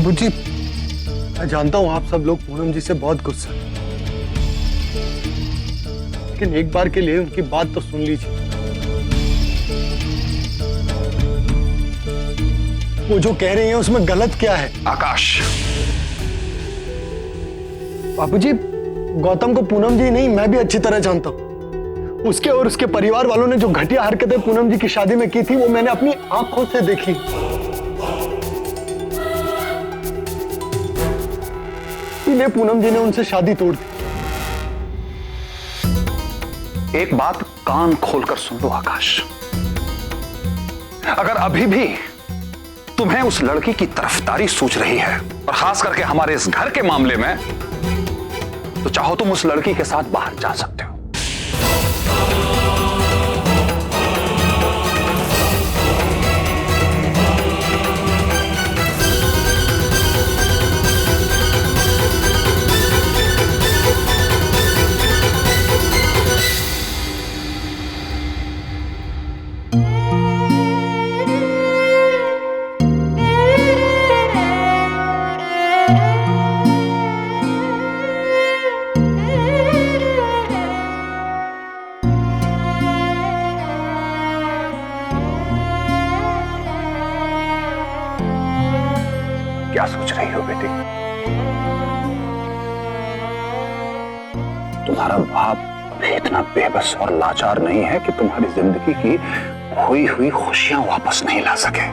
बाबूजी, मैं जानता हूं आप सब लोग पूनम जी से बहुत गुस्सा हैं, लेकिन एक बार के लिए उनकी बात तो सुन लीजिए। वो जो कह रही हैं उसमें गलत क्या है? आकाश, बाबूजी, गौतम को पूनम जी नहीं, मैं भी अच्छी तरह जानता हूं। उसके और उसके परिवार वालों ने जो घटिया हरकतें पूनम जी की शादी में की थी, वो मैंने अपनी आंखों से देखी। इसलिए पूनम जी ने उनसे शादी तोड़ दी। एक बात कान खोलकर सुन लो आकाश, अगर अभी भी तुम्हें उस लड़की की तरफदारी सूझ रही है, और खास करके हमारे इस घर के मामले में, तो चाहो तुम उस लड़की के साथ बाहर जा सकते हो। क्या सोच रही हो बेटी? तुम्हारा बाप अभी इतना बेबस और लाचार नहीं है कि तुम्हारी जिंदगी की खोई हुई खुशियां वापस नहीं ला सके।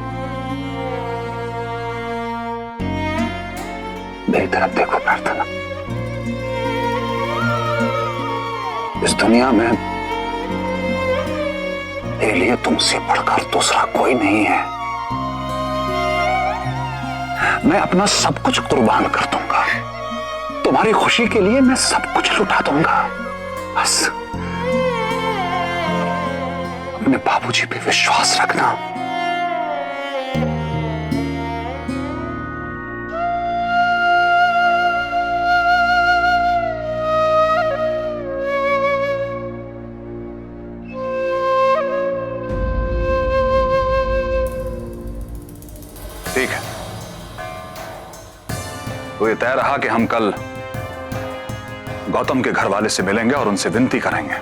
मेरी तरफ देखो प्रार्थना, इस दुनिया में मेरे लिए तुमसे बढ़कर दूसरा कोई नहीं है। मैं अपना सब कुछ कुर्बान कर दूंगा, तुम्हारी खुशी के लिए मैं सब कुछ लुटा दूंगा। बस अपने बाबूजी पे विश्वास रखना। ठीक है, तो ये तय रहा कि हम कल गौतम के घर वाले से मिलेंगे और उनसे विनती करेंगे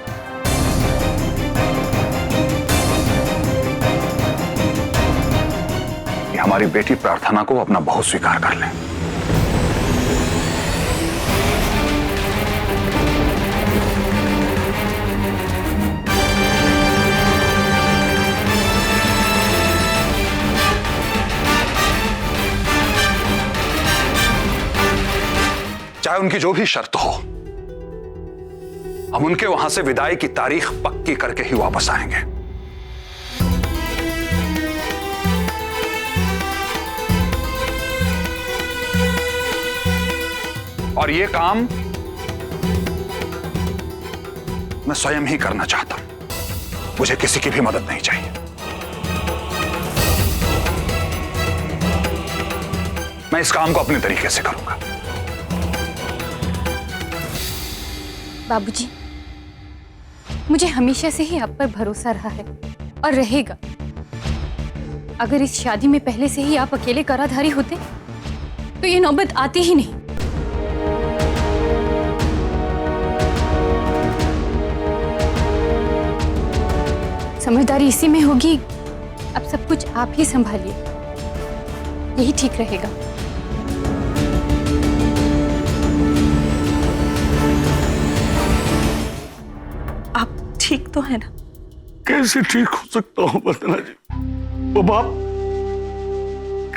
कि हमारी बेटी प्रार्थना को अपना बहू स्वीकार कर लें। चाहे उनकी जो भी शर्त हो, हम उनके वहां से विदाई की तारीख पक्की करके ही वापस आएंगे। और यह काम मैं स्वयं ही करना चाहता हूं, मुझे किसी की भी मदद नहीं चाहिए। मैं इस काम को अपने तरीके से करूंगा। बाबूजी, मुझे हमेशा से ही आप पर भरोसा रहा है और रहेगा। अगर इस शादी में पहले से ही आप अकेले कराधारी होते तो ये नौबत आती ही नहीं। समझदारी इसी में होगी, अब सब कुछ आप ही संभालिए, यही ठीक रहेगा। ठीक तो है ना? कैसे ठीक हो सकता हूं वंदना जी? वो बाप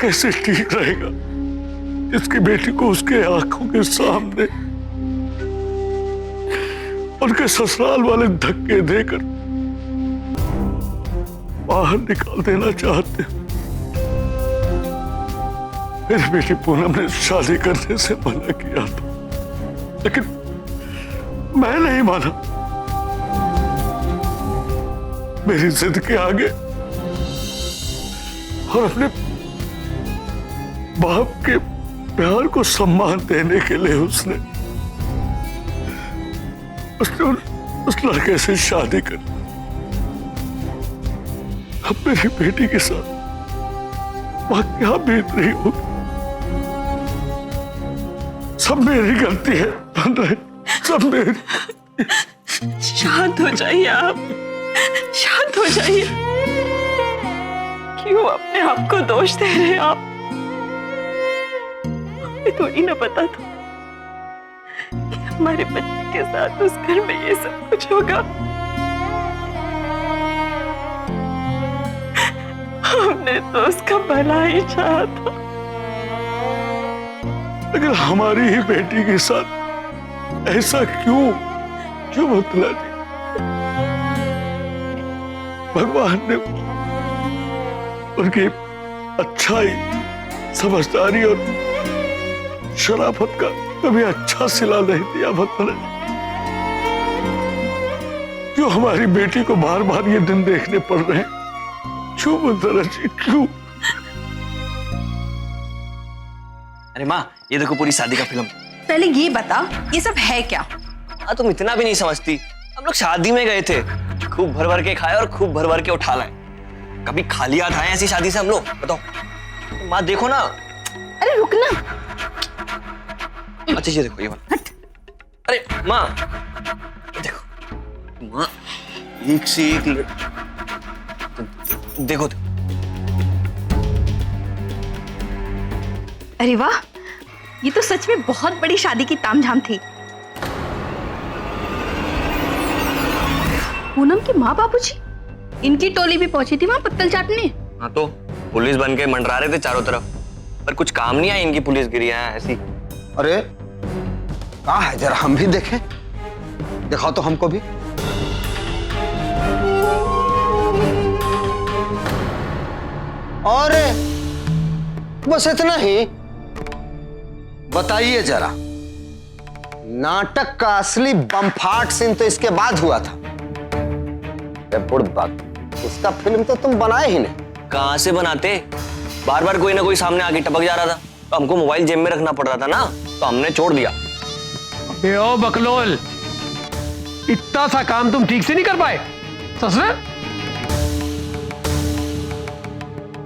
कैसे ठीक रहेगा जिसकी बेटी को उसके आंखों के सामने उनके ससुराल वाले धक्के देकर बाहर निकाल देना चाहते हैं। मेरी बेटी पूनम ने शादी करने से मना किया था, लेकिन मैं नहीं माना। मेरी जिद के आगे और अपने बाप के प्यार को सम्मान देने के लिए उसने उस लड़के से शादी कर। अब मेरी बेटी के साथ वहां क्या बीत रही होगी? सब मेरी गलती है, सब मेरी। शांत हो जाइए आप, शांत हो जाइए। क्यों अपने आप को दोष दे रहे हैं आप? हमें थोड़ी ना पता था कि हमारे बच्चे के साथ उस घर में ये सब कुछ होगा। हमने तो उसका भला ही चाहा था। अगर हमारी ही बेटी के साथ ऐसा क्यों बतला जी? भगवान ने उनकी अच्छाई, समझदारी और शराफत का कभी अच्छा सिला नहीं दिया। बतला जी, क्यों हमारी बेटी को बार बार ये दिन देखने पड़ रहे हैं? क्यों बतला जी, क्यों? अरे माँ, ये देखो पूरी शादी का फिल्म। पहले ये बता, ये सब है क्या? हाँ, तुम इतना भी नहीं समझती। हम लोग शादी में गए थे, खूब भर भर के खाए और खूब भर भर के उठा लाए। कभी खाली हाथ आए ऐसी शादी से हम लोग? बताओ माँ, देखो ना। अरे रुक ना। अच्छा ये देखो, ये वाला। अरे माँ, ये देखो माँ, एक से एक देखो तो। अरे वाह, ये तो सच में बहुत बड़ी शादी की तामझाम थी। पूनम के माँ बाबूजी, इनकी टोली भी पहुंची थी वहां पत्तल चाटने। हाँ तो पुलिस बन के मंडरा रहे थे चारों तरफ, पर कुछ काम नहीं आई इनकी पुलिस गिरियां ऐसी। अरे कहाँ है, जरा हम भी देखें, दिखाओ तो हमको भी। और बस इतना ही? बताइए जरा, नाटक का असली बमफाट सीन तो इसके बाद हुआ था। बुड़बक, उसका फिल्म तो तुम बनाए ही नहीं। कहां से बनाते? बार बार कोई ना कोई सामने आके टपक जा रहा था, तो हमको मोबाइल जेब में रखना पड़ रहा था ना, तो हमने छोड़ दिया। ओ बकलोल, इतना सा काम तुम ठीक से नहीं कर पाए? ससुर,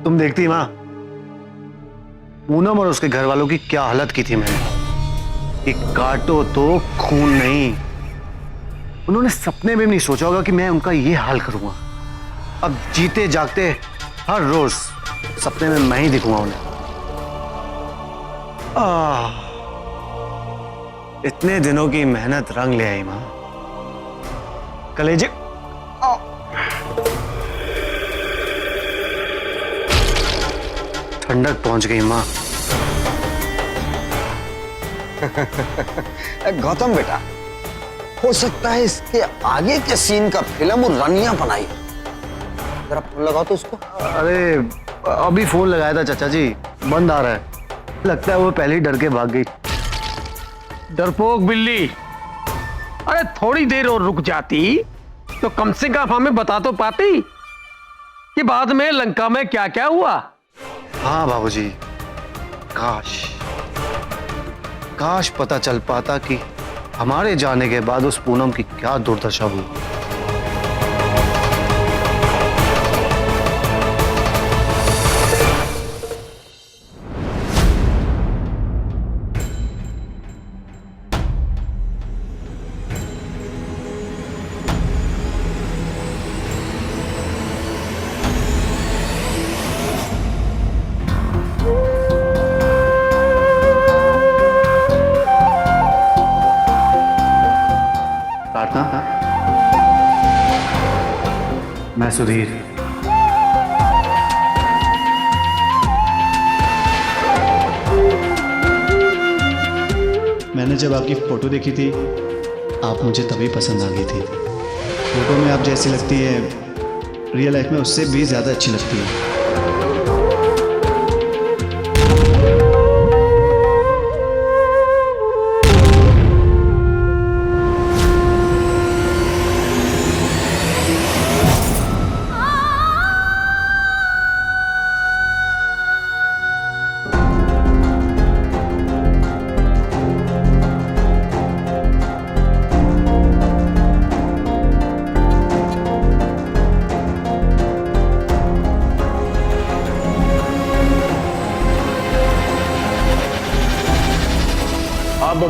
तुम देखती माँ, पूनम और उसके घर वालों की क्या हालत की थी मैंने। कि काटो तो खून नहीं। उन्होंने सपने में भी नहीं सोचा होगा कि मैं उनका ये हाल करूंगा। अब जीते जागते हर रोज सपने में मैं ही दिखूंगा उन्हें। इतने दिनों की मेहनत रंग ले आई माँ। कलेजे ठंडक पहुंच गई माँ। गौतम बेटा, हो सकता है इसके आगे के सीन का फिल्म और रनिया बनाई। जरा फोन लगाओ तो उसको। अरे अभी फोन लगाया था चाचा जी, बंद आ रहा है। लगता है वो पहले ही डर के भाग गई। डरपोक बिल्ली, अरे थोड़ी देर और रुक जाती तो कम से कम हमें बता तो पाती कि बाद में लंका में क्या क्या हुआ। हाँ बाबूजी, काश पता चल पाता कि हमारे जाने के बाद उस पूनम की क्या दुर्दशा हुई। मैं सुधीर। मैंने जब आपकी फ़ोटो देखी थी, आप मुझे तभी पसंद आ गई थी। फ़ोटो में आप जैसी लगती है, रियल लाइफ में उससे भी ज़्यादा अच्छी लगती है।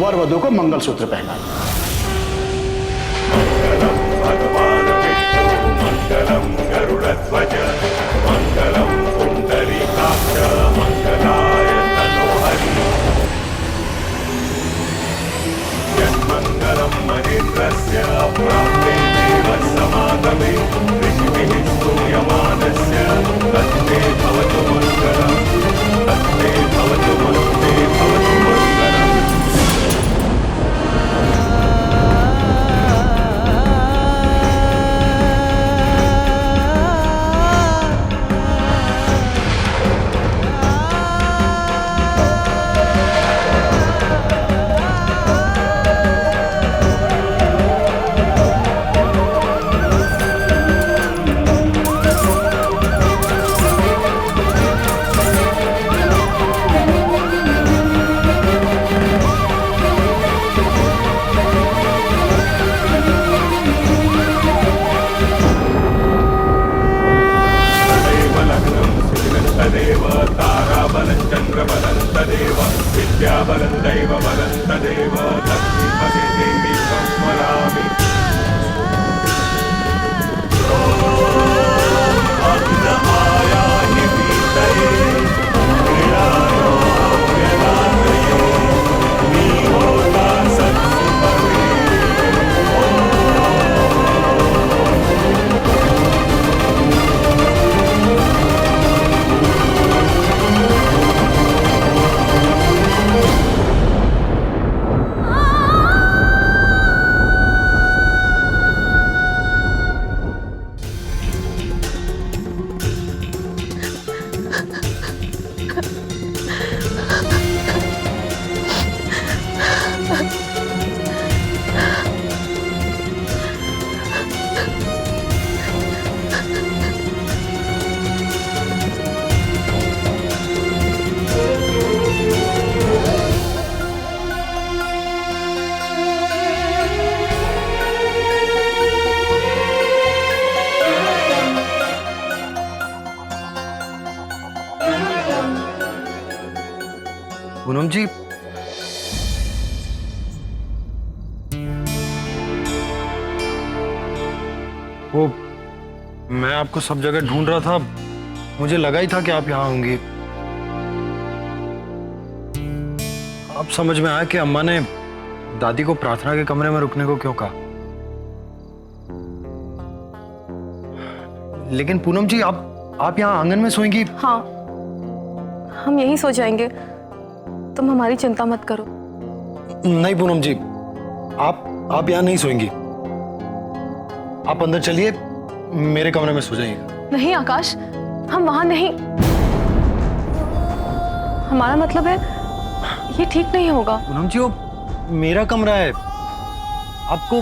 वर वधु को मंगलसूत्र पहनाए। पूनम जी, वो मैं आपको सब जगह ढूंढ रहा था, मुझे लगा ही था कि आप यहाँ होंगी। अब समझ में आया कि अम्मा ने दादी को प्रार्थना के कमरे में रुकने को क्यों कहा। लेकिन पूनम जी, आप यहाँ आंगन में सोएंगी? हाँ, हम यहीं सो जाएंगे, तुम हमारी चिंता मत करो। नहीं पूनम जी, आप यहाँ नहीं सोएंगी। आप अंदर चलिए, मेरे कमरे में सो जाइएगा। नहीं आकाश, हम वहां नहीं, हमारा मतलब है ये ठीक नहीं होगा। पूनम जी, वो मेरा कमरा है, आपको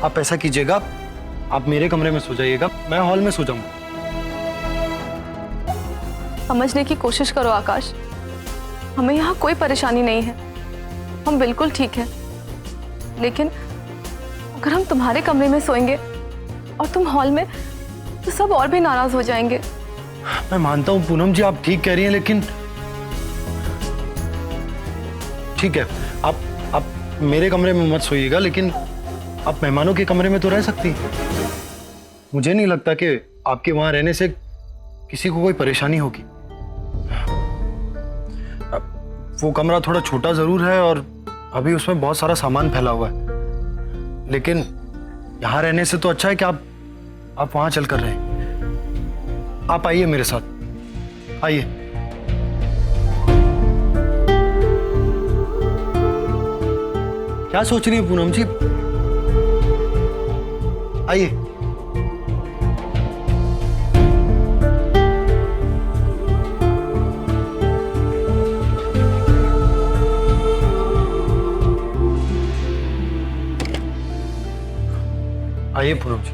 आप ऐसा कीजिएगा, आप मेरे कमरे में सो जाइएगा, मैं हॉल में सो जाऊंगा। समझने की कोशिश करो आकाश, हमें यहाँ कोई परेशानी नहीं है, हम बिल्कुल ठीक हैं। लेकिन अगर हम तुम्हारे कमरे में सोएंगे और तुम हॉल में, तो सब और भी नाराज हो जाएंगे। मैं मानता हूँ पूनम जी, आप ठीक कह रही हैं, लेकिन ठीक है, आप मेरे कमरे में मत सोइएगा, लेकिन आप मेहमानों के कमरे में तो रह सकती हैं। मुझे नहीं लगता कि आपके वहां रहने से किसी को कोई परेशानी होगी। वो कमरा थोड़ा छोटा जरूर है और अभी उसमें बहुत सारा सामान फैला हुआ है, लेकिन यहां रहने से तो अच्छा है कि आप वहां चलकर रहें। आप आइए मेरे साथ, आइए। क्या सोच रही है पूनम जी? आइए। आइए पूनम जी।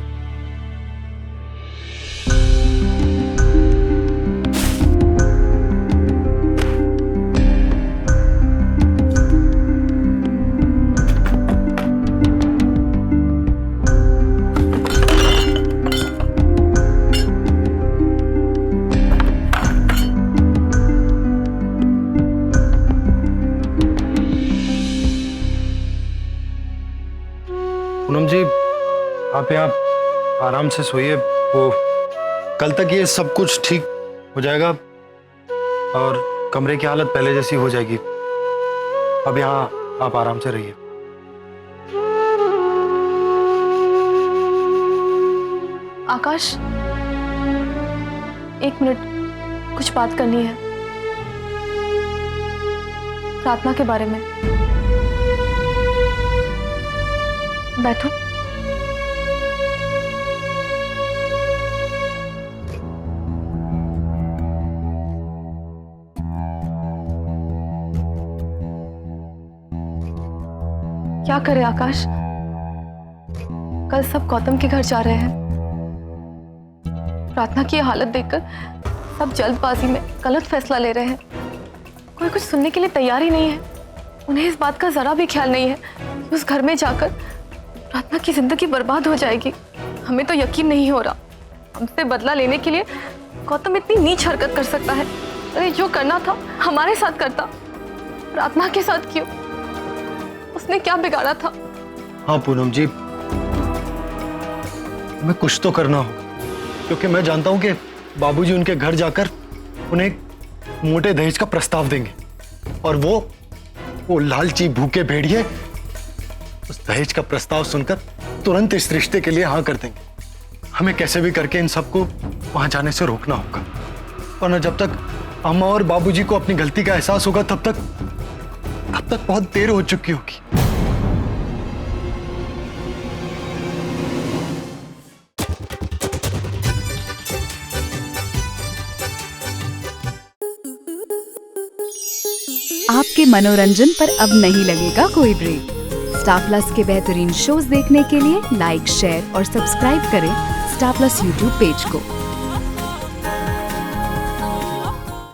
आप यहाँ आराम से सोइए, वो कल तक ये सब कुछ ठीक हो जाएगा और कमरे की हालत पहले जैसी हो जाएगी। अब यहाँ आप आराम से रहिए। आकाश, एक मिनट, कुछ बात करनी है प्रार्थना के बारे में। बैठो। क्या करे आकाश, कल सब गौतम के घर जा रहे हैं। प्रार्थना की हालत देखकर सब जल्दबाजी में गलत फैसला ले रहे हैं। कोई कुछ सुनने के लिए तैयार ही नहीं है। उन्हें इस बात का जरा भी ख्याल नहीं है कि उस घर में जाकर प्रार्थना की जिंदगी बर्बाद हो जाएगी। हमें तो यकीन नहीं हो रहा, हमसे बदला लेने के लिए गौतम इतनी नीच हरकत कर सकता है। अरे जो करना था हमारे साथ करता, प्रार्थना के साथ क्यों? उसने क्या बिगाड़ा था? हाँ पूनम जी, मैं कुछ तो करना होगा, क्योंकि मैं जानता हूं कि बाबूजी उनके घर जाकर उन्हें एक मोटे दहेज का प्रस्ताव देंगे और वो लालची भूखे भेड़िए उस दहेज का प्रस्ताव सुनकर तुरंत इस रिश्ते के लिए हाँ कर देंगे। हमें कैसे भी करके इन सबको वहां जाने से रोकना होगा, वरना जब तक अम्मा और बाबूजी को अपनी गलती का एहसास होगा तब तक बहुत देर हो चुकी होगी। आपके मनोरंजन पर अब नहीं लगेगा कोई ब्रेक। स्टार प्लस के बेहतरीन शोज देखने के लिए लाइक, शेयर और सब्सक्राइब करें स्टार प्लस यूट्यूब पेज को।